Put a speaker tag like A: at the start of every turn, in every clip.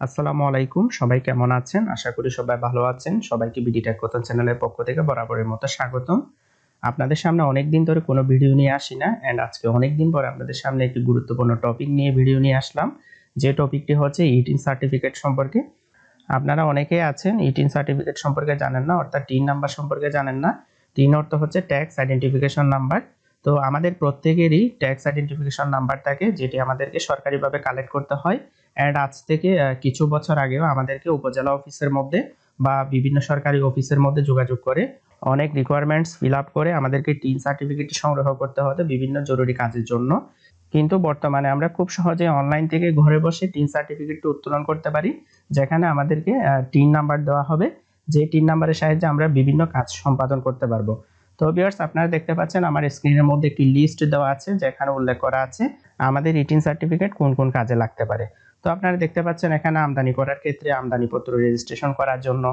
A: আসসালামু আলাইকুম, সবাই কেমন আছেন? আশা করি সবাই ভালো আছেন। সবাইকে বিডি টেক কথন চ্যানেলের পক্ষ থেকে বরাবরের মতো স্বাগতম। আপনাদের সামনে অনেকদিন ধরে কোনো ভিডিও নিয়ে আসি না, অ্যান্ড আজকে অনেকদিন পরে আপনাদের সামনে একটি গুরুত্বপূর্ণ টপিক নিয়ে ভিডিও নিয়ে আসলাম। যে টপিকটি হচ্ছে ইটিন সার্টিফিকেট সম্পর্কে। আপনারা অনেকেই আছেন ইটিন সার্টিফিকেট সম্পর্কে জানেন না, অর্থাৎ টিন নাম্বার সম্পর্কে জানেন না। টিন অর্থ হচ্ছে ট্যাক্স আইডেন্টিফিকেশন নাম্বার। তো আমাদের প্রত্যেকেরই ট্যাক্স আইডেন্টিফিকেশন নাম্বার থাকে, যেটি আমাদেরকে সরকারিভাবে কালেক্ট করতে হয়। অ্যান্ড আজ থেকে কিছু বছর আগেও আমাদেরকে উপজেলা অফিসের মধ্যে বা বিভিন্ন সরকারি অফিসের মধ্যে যোগাযোগ করে অনেক রিকোয়ারমেন্টস ফিল আপ করে আমাদেরকে টিন সার্টিফিকেটটি সংগ্রহ করতে হতো বিভিন্ন জরুরি কাজের জন্য। কিন্তু বর্তমানে আমরা খুব সহজে অনলাইন থেকে ঘরে বসে টিন সার্টিফিকেটটি উত্তোলন করতে পারি, যেখানে আমাদেরকে টিন নাম্বার দেওয়া হবে, যে টিন নাম্বারের সাহায্যে আমরা বিভিন্ন কাজ সম্পাদন করতে পারবো। তো ভিউয়ার্স, আপনারা দেখতে পাচ্ছেন আমার স্ক্রিনের মধ্যে একটি লিস্ট দেওয়া আছে, যেখানে উল্লেখ করা আছে আমাদের ইটিন সার্টিফিকেট কোন কোন কাজে লাগতে পারে। তো আপনারা দেখতে পাচ্ছেন এখানে আমদানি করার ক্ষেত্রে আমদানিপত্র রেজিস্ট্রেশন করার জন্য,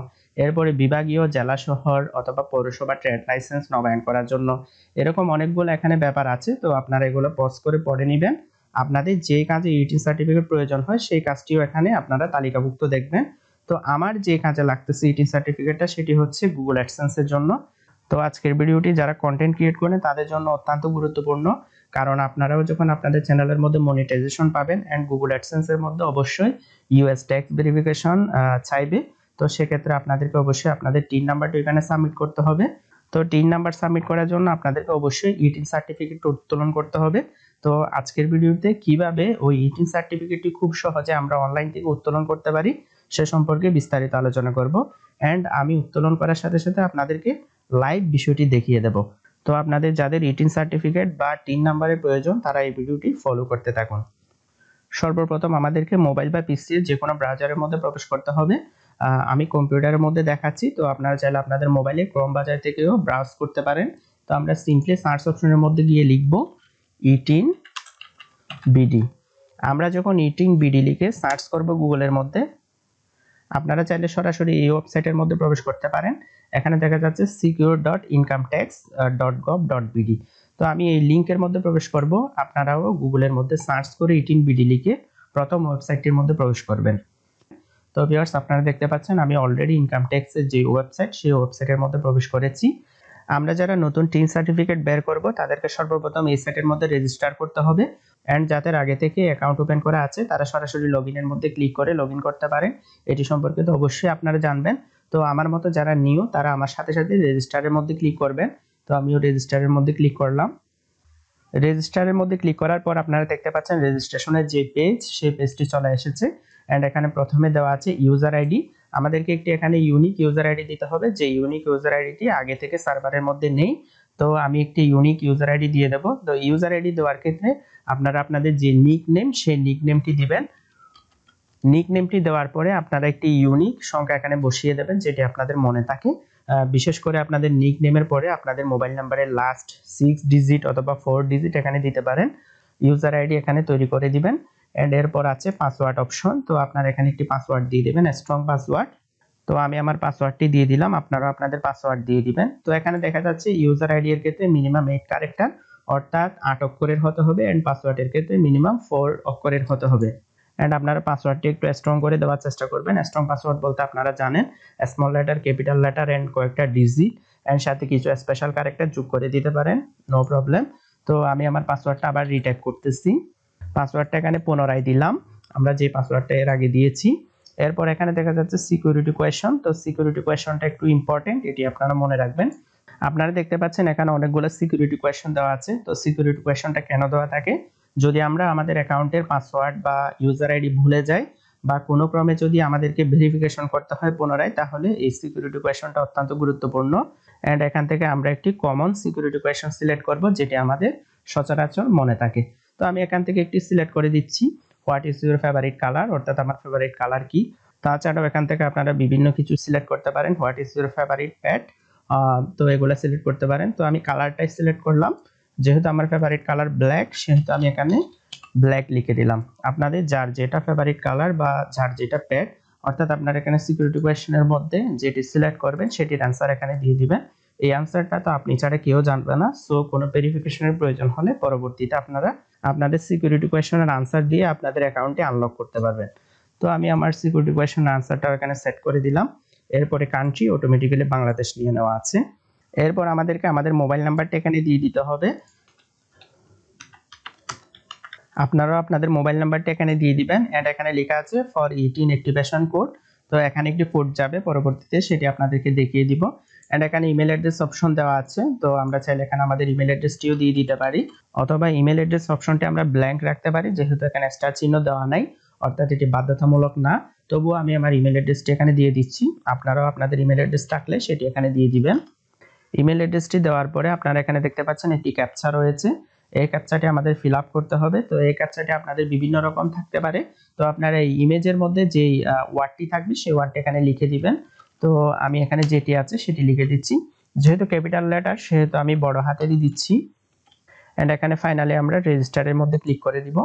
A: এরপরে বিভাগীয় জেলা শহর অথবা পৌরসভা ট্রেড লাইসেন্স নবায়ন করার জন্য, এরকম অনেকগুলো এখানে ব্যাপার আছে। তো আপনারা এগুলো পজ করে পড়ে নেবেন। আপনাদের যে কাজে ইউটি সার্টিফিকেট প্রয়োজন হয় সেই কাজটিও এখানে আপনারা তালিকাভুক্ত দেখবেন। তো আমার যে কাজে লাগতেছে ইউটি সার্টিফিকেটটা, সেটি হচ্ছে গুগল অ্যাডসেন্সের জন্য। তো আজকের ভিডিওটি যারা কন্টেন্ট ক্রিয়েট করেন তাদের জন্য অত্যন্ত গুরুত্বপূর্ণ, কারণ আপনারাও যখন আপনাদের চ্যানেলের মধ্যে মনিটাইজেশন পাবেন অ্যান্ড গুগল অ্যাডসেন্সের মধ্যে অবশ্যই ইউএস ট্যাক্স ভেরিফিকেশন চাইবে। তো সেক্ষেত্রে আপনাদেরকে অবশ্যই আপনাদের টিন নাম্বারটি এখানে সাবমিট করতে হবে। তো টিন নাম্বার সাবমিট করার জন্য আপনাদেরকে অবশ্যই ইটিন সার্টিফিকেট উত্তোলন করতে হবে। তো আজকের ভিডিওতে কিভাবে ওই ইটিন সার্টিফিকেটটি খুব সহজে আমরা অনলাইন থেকে উত্তোলন করতে পারি সে সম্পর্কে বিস্তারিত আলোচনা করব। অ্যান্ড আমি উত্তোলন করার সাথে সাথে আপনাদেরকে লাইভ বিষয়টি দেখিয়ে দেব। তো আপনাদের যাদের ইটিন সার্টিফিকেট বা টিন নাম্বারের প্রয়োজন তারা এই ভিডিওটি ফলো করতে থাকুন। সর্বপ্রথম আমাদেরকে মোবাইল বা পিসি যে কোনো ব্রাউজারের মধ্যে প্রবেশ করতে হবে। আমি কম্পিউটারের মধ্যে দেখাচ্ছি, তো আপনারা চাইলে আপনাদের মোবাইলে ক্রোম ব্রাউজার থেকেও ব্রাউজ করতে পারেন। তো আমরা সিম্পলি সার্চ অপশনের মধ্যে গিয়ে লিখব ইটিন বিডি। আমরা যখন ইটিন বিডি লিখে সার্চ করব গুগলের মধ্যে, আপনারা চাইলে সরাসরি এই ওয়েবসাইটের মধ্যে প্রবেশ করতে পারেন। এখানে দেখা যাচ্ছে secure.incometax.gov.bd। তো আমি এই লিংকের মধ্যে প্রবেশ করব। আপনারাও গুগলের মধ্যে সার্চ করে ইটিন বিডি লিখে প্রথম ওয়েবসাইটটির মধ্যে প্রবেশ করবেন। তো ভিউয়ার্স, আপনারা দেখতে পাচ্ছেন আমি অলরেডি ইনকাম ট্যাক্সের যে ওয়েবসাইট সেই ওয়েবসাইটের মধ্যে প্রবেশ করেছি। আমরা যারা নতুন টিন সার্টিফিকেট বের করব তাদেরকে সর্বপ্রথম এই সাইটের মধ্যে রেজিস্টার করতে হবে। অ্যান্ড যাদের আগে থেকে অ্যাকাউন্ট ওপেন করা আছে তারা সরাসরি লগইনের মধ্যে ক্লিক করে লগইন করতে পারেন। এটি সম্পর্কে তো অবশ্যই আপনারা জানবেন। তো আমার মতো যারা নিউ তারা আমার সাথে সাথে রেজিস্টারের মধ্যে ক্লিক করবেন। তো আমিও রেজিস্টারের মধ্যে ক্লিক করলাম। রেজিস্টারের মধ্যে ক্লিক করার পর আপনারা দেখতে পাচ্ছেন রেজিস্ট্রেশনের যে পেজ সেই পেজটি চলে এসেছে। অ্যান্ড এখানে প্রথমে দেওয়া আছে ইউজার আইডি। আমাদেরকে একটি এখানে ইউনিক ইউজার আইডি দিতে হবে, যে ইউনিক ইউজার আইডিটি আগে থেকে সার্ভারের মধ্যে নেই। তো আমি একটি ইউনিক ইউজার আইডি দিয়ে দেব। তো ইউজার আইডি দেওয়ার ক্ষেত্রে আপনারা আপনাদের যে নিক নেম সেই নিক নেমটি দিবেন। নিক নেমটি দেওয়ার পরে আপনারা একটি ইউনিক সংখ্যা এখানে বসিয়ে দেবেন, যেটি আপনাদের মনে থাকে। বিশেষ করে আপনাদের নিক নেমের পরে আপনাদের মোবাইল নাম্বারের লাস্ট 6 ডিজিট অথবা 4 ডিজিট এখানে দিতে পারেন। ইউজার আইডি এখানে তৈরি করে দিবেন। এন্ড এরপর আছে পাসওয়ার্ড অপশন। তো আপনারা এখানে একটি পাসওয়ার্ড দিয়ে দিবেন, স্ট্রং পাসওয়ার্ড। তো আমি আমার পাসওয়ার্ডটি দিয়ে দিলাম, আপনারাও আপনাদের পাসওয়ার্ড দিয়ে দিবেন। তো এখানে দেখা যাচ্ছে ইউজার আইডি এর ক্ষেত্রে মিনিমাম 8 ক্যারেক্টার অর্থাৎ 8 অক্ষরের হতে হবে, এন্ড পাসওয়ার্ডের ক্ষেত্রে মিনিমাম 4 অক্ষরের হতে হবে। এন্ড আপনারা পাসওয়ার্ডটি একটু স্ট্রং করে দেওয়ার চেষ্টা করবেন। স্ট্রং পাসওয়ার্ড বলতে আপনারা জানেন small letter, capital letter and কয়েকটা ডিজিট এন্ড সাথে কিছু স্পেশাল ক্যারেক্টার যোগ করে দিতে পারেন, নো প্রবলেম। তো আমি আমার পাসওয়ার্ডটা আবার রিটাইপ করতেছি। পাসওয়ার্ডটা এখানে পুনরায় দিলাম, আমরা যে পাসওয়ার্ডটা এর আগে দিয়েছি। এরপর এখানে দেখা যাচ্ছে সিকিউরিটি কোয়েশ্চন। তো সিকিউরিটি কোয়েশ্চনটা একটু ইম্পর্টেন্ট, এটি আপনারা মনে রাখবেন। আপনারা দেখতে পাচ্ছেন এখানে অনেকগুলো সিকিউরিটি কোয়েশ্চন দেওয়া আছে। তো সিকিউরিটি কোয়েশ্চনটা কেন দেওয়া থাকে? যদি আমরা আমাদের অ্যাকাউন্টের পাসওয়ার্ড বা ইউজার আইডি ভুলে যাই বা কোনো ক্রমে যদি আমাদেরকে ভেরিফিকেশন করতে হয় পুনরায়, তাহলে এই সিকিউরিটি কোয়েশ্চনটা অত্যন্ত গুরুত্বপূর্ণ। এন্ড এখান থেকে আমরা একটি কমন সিকিউরিটি কোয়েশ্চন সিলেক্ট করব, যেটি আমাদের সচরাচর মনে থাকে। তো আমি এখান থেকে একটি সিলেক্ট করে দিচ্ছি, what is your favourite colour, অর্থাৎ আমার ফেভারিট কালার কি। তাছাড়াও এখান থেকে আপনারা বিভিন্ন কিছু সিলেক্ট করতে পারেন, হোয়াট ইজ ইউর ফেভারিট প্যাট। তো এগুলা সিলেক্ট করতে পারেন। তো আমি কালারটাই সিলেক্ট করলাম, যেহেতু আমার ফেভারিট কালার ব্ল্যাক সেহেতু আমি এখানে ব্ল্যাক লিখে দিলাম। আপনাদের যার যেটা ফেভারিট কালার বা যার যেটা প্যাট, অর্থাৎ আপনারা এখানে সিকিউরিটি কোয়েশ্চেনের মধ্যে যেটি সিলেক্ট করবেন সেটির অ্যান্সার এখানে দিয়ে দিবেন। এই অ্যান্সারটা তো আপনি ছাড়া কেউ জানবে না, সো কোনো ভেরিফিকেশনের প্রয়োজন হলে পরবর্তীতে আপনারা আপনাদের সিকিউরিটি কোয়েশ্চেনের আনসার দিয়ে আপনাদের অ্যাকাউন্টটি আনলক করতে পারবেন। তো আমি আমার সিকিউরিটি কোয়েশ্চেন আনসারটাও এখানে সেট করে দিলাম। এরপরে কান্ট্রি অটোমেটিক্যালি বাংলাদেশ নিয়ে নেওয়া আছে। এরপর আমাদেরকে আমাদের মোবাইল নাম্বারটা এখানে দিয়ে দিতে হবে। আপনারাও আপনাদের মোবাইল নাম্বারটা এখানে দিয়ে দিবেন। এন্ড এখানে লেখা আছে ফর 18 অ্যাক্টিভেশন কোড। তো এখানে একটি কোড যাবে, পরবর্তীতে সেটি আপনাদেরকে দেখিয়ে দিব। এন্ড এখানে ইমেল অ্যাড্রেস অপশন দেওয়া আছে, তো আমরা চাইলে এখানে আমাদের ইমেল অ্যাড্রেসটিও দিয়ে দিতে পারি, অথবা ইমেল অ্যাড্রেস অপশনটি আমরা ব্ল্যাঙ্ক রাখতে পারি, যেহেতু এখানে স্টার চিহ্ন দেওয়া নাই, অর্থাৎ এটি বাধ্যতামূলক না। তবুও আমি আমার ইমেল অ্যাড্রেসটি এখানে দিয়ে দিচ্ছি। আপনারাও আপনাদের ইমেল অ্যাড্রেস থাকলে সেটি এখানে দিয়ে দিবেন। ইমেল অ্যাড্রেসটি দেওয়ার পরে আপনারা এখানে দেখতে পাচ্ছেন একটি ক্যাপচা রয়েছে। এই ক্যাপচাটি আমাদের ফিল আপ করতে হবে। তো এই ক্যাপচাটি আপনাদের বিভিন্ন রকম থাকতে পারে। তো আপনারা এই ইমেজের মধ্যে যেই ওয়ার্ডটি থাকবে সেই ওয়ার্ডটি এখানে লিখে দিবেন। তো আমি এখানে যেটি আছে সেটি লিখে দিচ্ছি। যেহেতু ক্যাপিটাল লেটার সেহেতু আমি বড় হাতেরই দিচ্ছি। এন্ড এখানে ফাইনালি আমরা রেজিস্টারের মধ্যে ক্লিক করে দিব।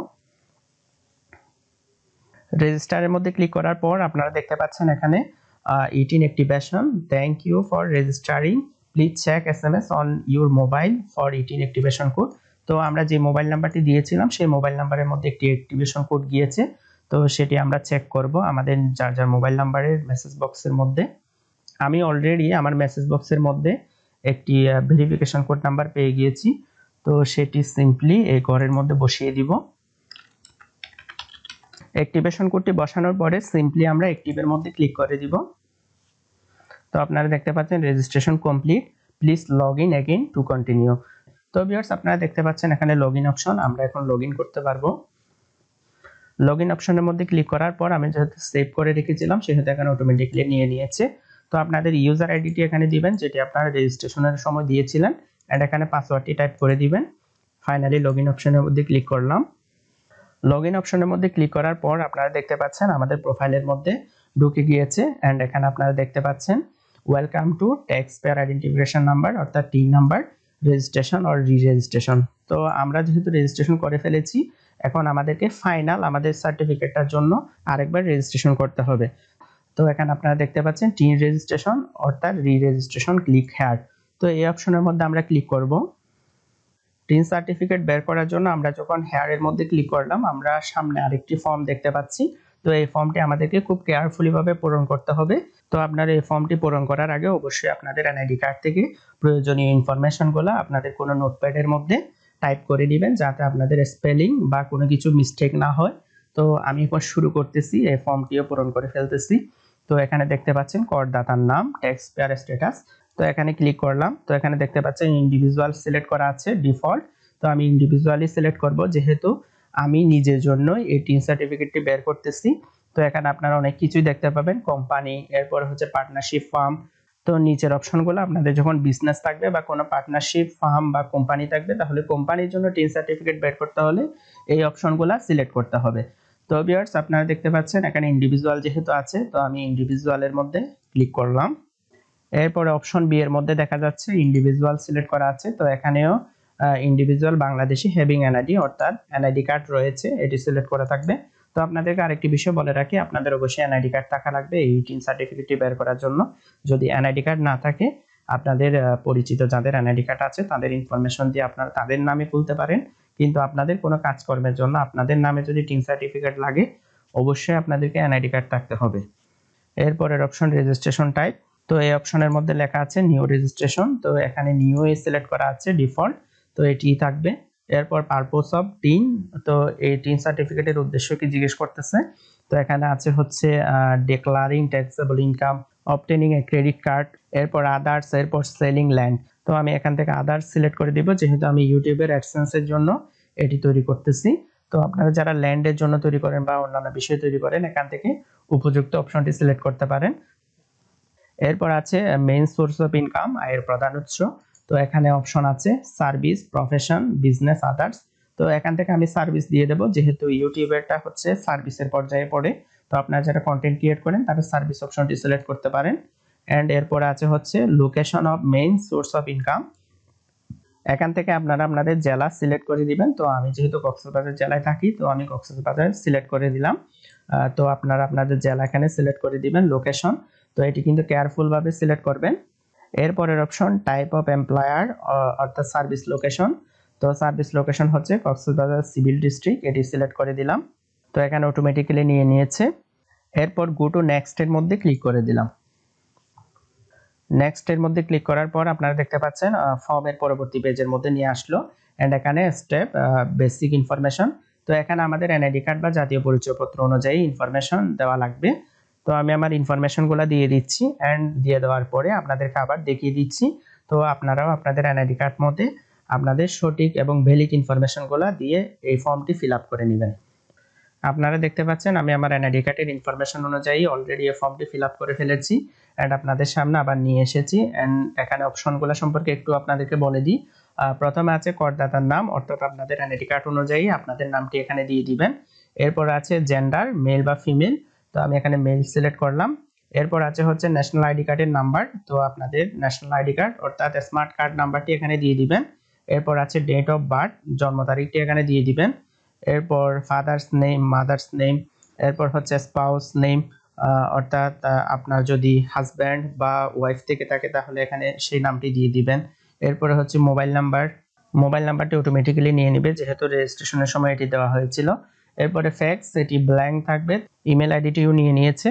A: রেজিস্টারের মধ্যে ক্লিক করার পর আপনারা দেখতে পাচ্ছেন এখানে 18 activation, thank you for registering, please check SMS on your mobile for 18 activation code. তো আমরা যে মোবাইল নাম্বারটি দিয়েছিলাম সেই মোবাইল নাম্বারের মধ্যে একটি অ্যাক্টিভেশন কোড গিয়েছে। তো সেটি আমরা চেক করব আমাদের যার যার মোবাইল নাম্বারের মেসেজ বক্সের মধ্যে। আমি অলরেডি আমার মেসেজ বক্সের মধ্যে একটি ভেরিফিকেশন কোড নাম্বার পেয়ে গিয়েছি। তো সেটি সিম্পলি এই ঘরের মধ্যে বসিয়ে দিব। অ্যাক্টিভেশন কোডটি বসানোর পরে সিম্পলি আমরা অ্যাক্টিভের মধ্যে ক্লিক করে দিব। তো আপনারা দেখতে পাচ্ছেন registration complete, please log in again to continue. তো ভিউয়ার্স আপনারা দেখতে পাচ্ছেন এখানে লগ ইন অপশন, আমরা এখন লগ ইন করতে পারবো। লগ ইন অপশনের মধ্যে ক্লিক করার পর আমি যেহেতু সেভ করে রেখেছিলাম সেহেতু এখানে অটোমেটিক্যালি নিয়ে নিয়েছে। তো আপনাদের ইউজার আইডিটি এখানে দিবেন যেটি আপনারা রেজিস্ট্রেশনের সময় দিয়েছিলেন, এন্ড এখানে পাসওয়ার্ডটি টাইপ করে দিবেন। ফাইনালি লগ ইন অপশনের মধ্যে ক্লিক করলাম। লগ ইন অপশনের মধ্যে ক্লিক করার পর আপনারা দেখতে পাচ্ছেন আমাদের প্রোফাইলের মধ্যে ঢুকে গিয়েছে। এন্ড এখানে আপনারা দেখতে পাচ্ছেন welcome to tax payer identification number, অর্থাৎ টিন নাম্বার রেজিস্ট্রেশন অর রি রেজিস্ট্রেশন। তো আমরা যেহেতু রেজিস্ট্রেশন করে ফেলেছি, এখন আমাদেরকে ফাইনাল আমাদের সার্টিফিকেটটার জন্য আরেকবার রেজিস্ট্রেশন করতে হবে। তো এখানে আপনারা দেখতে পাচ্ছেন টিন রেজিস্ট্রেশন অর্থাৎ রি রেজিস্ট্রেশন, ক্লিক হেয়ার। তো এই অপশনের মধ্যে আমরা ক্লিক করব। টিন সার্টিফিকেট বের করার জন্য আমরা যখন হেয়ারের মধ্যে ক্লিক করলাম, আমরা সামনে আরেকটি ফর্ম দেখতে পাচ্ছি। তো এই ফর্মটি আমাদেরকে খুব কেয়ারফুলি ভাবে পূরণ করতে হবে। তো আপনারা এই ফর্মটি পূরণ করার আগে অবশ্যই আপনাদের এনআইডি কার্ড থেকে প্রয়োজনীয় ইনফরমেশনগুলো আপনাদের কোনো নোটপ্যাডের মধ্যে টাইপ করে নেবেন, যাতে আপনাদের স্পেলিং বা কোনো কিছু মিস্টেক না হয়। তো আমি এখন শুরু করতেছি, এই ফর্মটিও পূরণ করে ফেলতেছি। তো এখানে দেখতে পাচ্ছেন করদাতার নাম, ট্যাক্স পেয়ার স্ট্যাটাস। তো এখানে ক্লিক করলাম। তো এখানে দেখতে পাচ্ছেন ইন্ডিভিজুয়াল সিলেক্ট করা আছে ডিফল্ট। তো আমি ইন্ডিভিজুয়ালি সিলেক্ট করব, যেহেতু আমি নিজের জন্য এই টিন সার্টিফিকেটটি বের করতেছি। তো এখানে আপনারা অনেক কিছুই দেখতে পাবেন, কোম্পানি, এরপর হচ্ছে পার্টনারশিপ ফার্ম। তো নিচের অপশনগুলো আপনাদের যখন বিজনেস থাকবে বা কোনো পার্টনারশিপ ফার্ম বা কোম্পানি থাকবে, তাহলে কোম্পানির জন্য টিন সার্টিফিকেট বের করতে হলে এই অপশনগুলো সিলেক্ট করতে হবে। তো ভিউয়ার্স আপনারা দেখতে পাচ্ছেন এখানে ইন্ডিভিজুয়াল যেহেতু আছে, তো আমি ইন্ডিভিজুয়ালের মধ্যে ক্লিক করলাম। এরপরে অপশন বি এর মধ্যে দেখা যাচ্ছে ইন্ডিভিজুয়াল সিলেক্ট করা আছে। তো এখানেও ইন্ডিভিজুয়াল বাংলাদেশি হ্যাভিং এনআইডি, অর্থাৎ এনআইডি কার্ড রয়েছে, এটি সিলেক্ট করা থাকবে। তো আপনাদেরকে আরেকটি বিষয় বলে রাখি, আপনাদের অবশ্যই এনআইডি কার্ড থাকা লাগবে এই টিন সার্টিফিকেটটি বের করার জন্য। যদি এনআইডি কার্ড না থাকে, আপনাদের পরিচিত যাদের এনআইডি কার্ড আছে তাদের ইনফরমেশন দিয়ে আপনারা তাদের নামে খুলতে পারেন। কিন্তু আপনাদের কোনো কাজকর্মের জন্য আপনাদের নামে যদি টিন সার্টিফিকেট লাগে, অবশ্যই আপনাদেরকে এনআইডি কার্ড থাকতে হবে। এরপরের অপশন রেজিস্ট্রেশন টাইপ। তো এই অপশনের মধ্যে লেখা আছে নিউ রেজিস্ট্রেশন। তো এখানে নিউ এ সিলেক্ট করা আছে ডিফল্ট, তো এটি থাকবে। এরপর পারপোজ অফ টিন, তো এই টিন সার্টিফিকেটের উদ্দেশ্য কি জিজ্ঞেস করতেছে। তো এখানে আছে হচ্ছে ডিক্লারিং ট্যাক্সেবল ইনকাম, অবটেনিং এ ক্রেডিট কার্ড, এরপর আদার্স, এরপর সেলিং ল্যান্ড। তো আমি এখান থেকে আদার্স সিলেক্ট করে দিব, যেহেতু আমি ইউটিউবের অ্যাডসেন্সের জন্য এটি তৈরি করতেছি। তো আপনারা যারা ল্যান্ডের জন্য তৈরি করেন বা অন্যান্য বিষয় তৈরি করেন, এখান থেকে উপযুক্ত অপশনটি সিলেক্ট করতে পারেন। এরপর আছে মেইন সোর্স অফ ইনকাম, আয়ের প্রধান উৎস। তো এখানে অপশন আছে সার্ভিস, প্রফেশন, বিজনেস, আদার্স। তো এখান থেকে আমি সার্ভিস দিয়ে দেব, যেহেতু ইউটিউবেরটা হচ্ছে সার্ভিসের পর্যায়ে পড়ে। তো আপনারা যারা কন্টেন্ট ক্রিয়েট করেন তারা সার্ভিস অপশনটি সিলেক্ট করতে পারেন। এন্ড এরপর আছে হচ্ছে location of main source of income. এখান থেকে আপনারা আপনাদের জেলা সিলেক্ট করে দিবেন। তো আমি যেহেতু কক্সবাজার জেলায় থাকি, তো আমি কক্সবাজার সিলেক্ট করে দিলাম। তো আপনারা আপনাদের জেলা এখানে সিলেক্ট করে দিবেন। লোকেশন, তো এটি কিন্তু কেয়ারফুল ভাবে সিলেক্ট করবেন। এরপরের অপশন টাইপ অফ এমপ্লয়ার, অর্থাৎ সার্ভিস লোকেশন। তো সার্ভিস লোকেশন হচ্ছে কক্সবাজার সিভিল ডিস্ট্রিক্ট, এটি সিলেক্ট করে দিলাম। তো এখানে অটোমেটিক্যালি নিয়ে নিয়েছে। এরপর গো টু নেক্সট এর মধ্যে ক্লিক করে দিলাম। নেক্সট এর মধ্যে ক্লিক করার পর আপনারা দেখতে পাচ্ছেন ফর্মের পরবর্তী পেজের মধ্যে নিয়ে আসলো। এন্ড এখানে স্টেপ বেসিক ইনফরমেশন। তো এখানে আমাদের এনআইডি কার্ড বা জাতীয় পরিচয়পত্র অনুযায়ী ইনফরমেশন দেওয়া লাগবে। তো আমি আমার ইনফরমেশনগুলো দিয়ে দিচ্ছি এন্ড দিয়ে দেওয়ার পরে আপনাদেরকে আবার দেখিয়ে দিচ্ছি। তো আপনারাও আপনাদের এনআইডি কার্ড মতে আপনাদের সঠিক এবং ভ্যালিড ইনফরমেশনগুলো দিয়ে এই ফর্মটি ফিল আপ করে নেবেন। আপনারা দেখতে পাচ্ছেন আমি আমার এনআইডি কার্ডের ইনফরমেশন অনুযায়ী অলরেডি এই ফর্মটি ফিল আপ করে ফেলেছি এন্ড আপনাদের সামনে আবার নিয়ে এসেছি। এন্ড এখানে অপশনগুলো সম্পর্কে একটু আপনাদেরকে বলে দিই। প্রথমে আছে করদাতার নাম, অর্থাৎ আপনাদের এনআইডি কার্ড অনুযায়ী আপনাদের নামটি এখানে দিয়ে দিবেন। এরপর আছে জেন্ডার, মেল বা ফিমেল, তো আমি এখানে মেল সিলেক্ট করলাম। এরপর আছে হচ্ছে ন্যাশনাল আইডি কার্ডের নাম্বার, তো আপনাদের ন্যাশনাল আইডি কার্ড অর্থাৎ স্মার্ট কার্ড নাম্বারটি এখানে দিয়ে দিবেন। এরপর আছে ডেট অফ বার্থ, জন্ম তারিখটি এখানে দিয়ে দিবেন। এরপর ফাদার্স নেম, মাদার্স নেম, এরপর হচ্ছে স্পাউস নেম, অর্থাৎ আপনার যদি হাজব্যান্ড বা ওয়াইফ থেকে থাকে তাহলে এখানে সেই নামটি দিয়ে দিবেন। এরপরে হচ্ছে মোবাইল নাম্বার, মোবাইল নাম্বারটি অটোমেটিক্যালি নিয়ে নেবে যেহেতু রেজিস্ট্রেশনের সময় এটি দেওয়া হয়েছিল। এরপরে ফ্যাক্স, এটি ব্ল্যাঙ্ক থাকবে। ইমেল আইডিটিও নিয়ে নিয়েছে।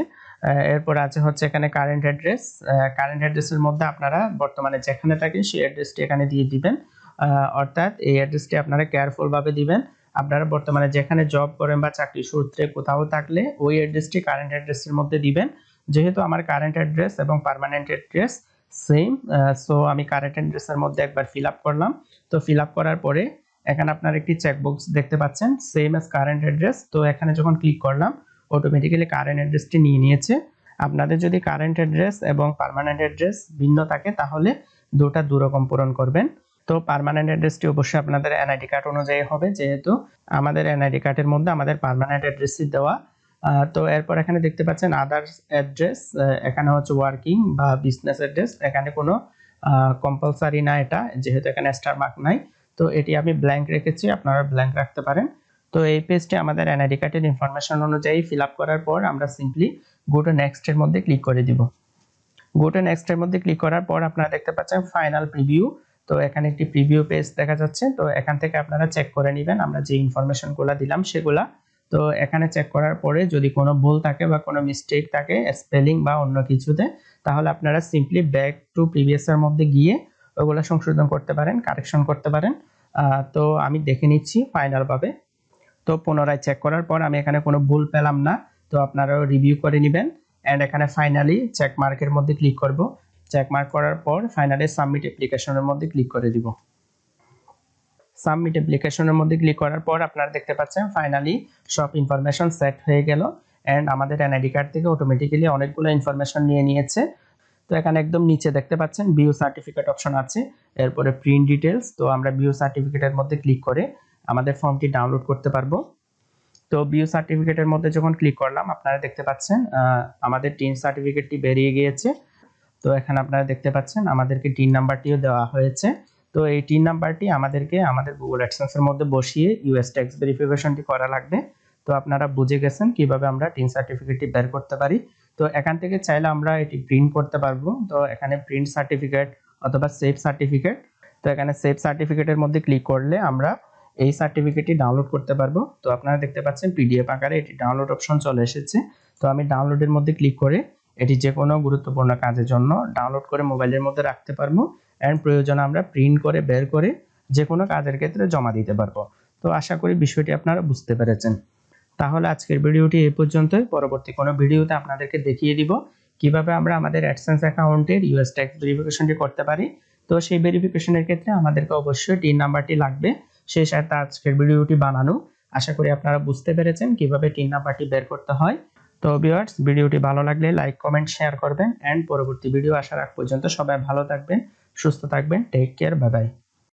A: এরপর আছে হচ্ছে এখানে কারেন্ট অ্যাড্রেস। কারেন্ট অ্যাড্রেসের মধ্যে আপনারা বর্তমানে যেখানে থাকেন সেই অ্যাড্রেসটি এখানে দিয়ে দিবেন। অর্থাৎ এই অ্যাড্রেসটি আপনারা কেয়ারফুল ভাবে দিবেন। আপনারা বর্তমানে যেখানে জব করেন বা চাকরি সূত্রে কোথাও থাকলে ওই অ্যাড্রেসটি কারেন্ট অ্যাড্রেসের মধ্যে দিবেন। যেহেতু আমার কারেন্ট অ্যাড্রেস এবং পার্মানেন্ট অ্যাড্রেস সেম, সো আমি কারেন্ট অ্যাড্রেসের মধ্যে একবার ফিল আপ করলাম। তো ফিল আপ করার পরে এখানে আপনারা একটি চেকবক্স দেখতে পাচ্ছেন সেম অ্যাজ কারেন্ট অ্যাড্রেস। তো এখানে যখন ক্লিক করলাম অটোমেটিক্যালি কারেন্ট অ্যাড্রেসটি নিয়ে নিয়েছে। আপনাদের যদি কারেন্ট অ্যাড্রেস এবং পার্মানেন্ট অ্যাড্রেস ভিন্ন থাকে তাহলে দুটো দুরকম পূরণ করবেন। তো পার্মানেন্ট অ্যাড্রেসটি অবশ্যই আপনাদের এনআইডি কার্ড অনুযায়ী হবে, যেহেতু আমাদের এনআইডি কার্ডের মধ্যে আমাদের পার্মানেন্ট অ্যাড্রেসই দেওয়া। তো এরপর এখানে দেখতে পাচ্ছেন আদার্স অ্যাড্রেস, এখানে হচ্ছে ওয়ার্কিং বা বিজনেস অ্যাড্রেস। এখানে কোনো কম্পালসারি না এটা, যেহেতু এখানে স্টার মার্ক নাই। তো এটি আমি ব্ল্যাঙ্ক রেখেছি, আপনারা ব্ল্যাঙ্ক রাখতে পারেন। তো এই পেজটি আমাদের এনআইডি কার্ডের ইনফরমেশন অনুযায়ী ফিল আপ করার পর আমরা সিম্পলি গো টু নেক্সট এর মধ্যে ক্লিক করে দিব। গো টু নেক্সট এর মধ্যে ক্লিক করার পর আপনারা দেখতে পাচ্ছেন ফাইনাল প্রিভিউ। তো এখানে একটি প্রিভিউ পেজ দেখা যাচ্ছে। তো এখান থেকে আপনারা চেক করে নেবেন আমরা যে ইনফরমেশনগুলো দিলাম সেগুলা। তো এখানে চেক করার পরে যদি কোনো ভুল থাকে বা কোনো মিস্টেক থাকে স্পেলিং বা অন্য কিছুতে, তাহলে আপনারা সিম্পলি ব্যাক টু প্রিভিয়াস এর মধ্যে গিয়ে ওগুলো সংশোধন করতে পারেন, কারেকশন করতে পারেন। তো আমি দেখে নিচ্ছি ফাইনাল ভাবে। তো পুনরায় চেক করার পর আমি এখানে কোনো ভুল পেলাম না। তো আপনারাও রিভিউ করে নেবেন। এন্ড এখানে ফাইনালি চেক মার্কের মধ্যে ক্লিক করব। চেক মার্ক করার পর ফাইনালি সাবমিট অ্যাপ্লিকেশনের মধ্যে ক্লিক করে দিব। সাবমিট অ্যাপ্লিকেশনের মধ্যে ক্লিক করার পর আপনারা দেখতে পাচ্ছেন ফাইনালি সব ইনফরমেশন সেট হয়ে গেল। এন্ড আমাদের এনআইডি কার্ড থেকে অটোমেটিক্যালি অনেকগুলো ইনফরমেশন নিয়ে নিয়েছে। তো এখানে একদম নিচে দেখতে পাচ্ছেন ভিউ সার্টিফিকেট অপশন আছে। এরপরে প্রিন্ট ডিটেলস, তো আমরা ভিউ সার্টিফিকেটের মধ্যে ক্লিক করে আমাদের ফর্মটি ডাউনলোড করতে পারবো। তো ভিউ সার্টিফিকেটের মধ্যে যখন ক্লিক করলাম আপনারা দেখতে পাচ্ছেন আমাদের টিন সার্টিফিকেটটি বেরিয়ে গিয়েছে। তো এখানে আপনারা দেখতে পাচ্ছেন আমাদেরকে টিন নাম্বারটিও দেওয়া হয়েছে। তো এই টিন নাম্বারটি আমাদেরকে আমাদের গুগল অ্যাডসেন্সের মধ্যে বসিয়ে ইউএস ট্যাক্স ভেরিফিকেশনটি করা লাগবে। তো আপনারা বুঝে গেছেন কিভাবে আমরা টিন সার্টিফিকেটটি বের করতে পারি। তো এখান থেকে চাইলে আমরা এটি প্রিন্ট করতে পারবো। তো এখানে প্রিন্ট সার্টিফিকেট অথবা সেভ সার্টিফিকেট, তো এখানে সেভ সার্টিফিকেটের মধ্যে ক্লিক করলে আমরা এই সার্টিফিকেটটি ডাউনলোড করতে পারবো। তো আপনারা দেখতে পাচ্ছেন পিডিএফ আকারে এটি ডাউনলোড অপশন চলে এসেছে। তো আমি ডাউনলোডের মধ্যে ক্লিক করে এটি যে কোনো গুরুত্বপূর্ণ কাজের জন্য ডাউনলোড করে মোবাইলের মধ্যে রাখতে পারবো। এন্ড প্রয়োজনে আমরা প্রিন্ট করে বের করে যে কোনো কাজের ক্ষেত্রে জমা দিতে পারবো। তো আশা করি বিষয়টি আপনারা বুঝতে পেরেছেন। তাহলে আজকের ভিডিওটি এই পর্যন্তই। পরবর্তী কোনো ভিডিওতে আপনাদেরকে দেখিয়ে দিব কিভাবে আমরা আমাদের অ্যাডসেন্স অ্যাকাউন্টের ইউএস ট্যাক্স ভেরিফিকেশনটি করতে পারি। তো সেই ভেরিফিকেশনের ক্ষেত্রে আমাদেরকে অবশ্যই টিন নাম্বারটি লাগবে, সেই সাথে আজকের ভিডিওটি বানানো। আশা করি আপনারা বুঝতে পেরেছেন কিভাবে টিন নাম্বারটি বের করতে হয়। তো ভিউয়ার্স, ভিডিওটি ভালো লাগলে লাইক, কমেন্ট, শেয়ার করবেন। এন্ড পরবর্তী ভিডিও আসার আগ পর্যন্ত সবাই ভালো থাকবেন, সুস্থ থাকবেন। Take care, bye by.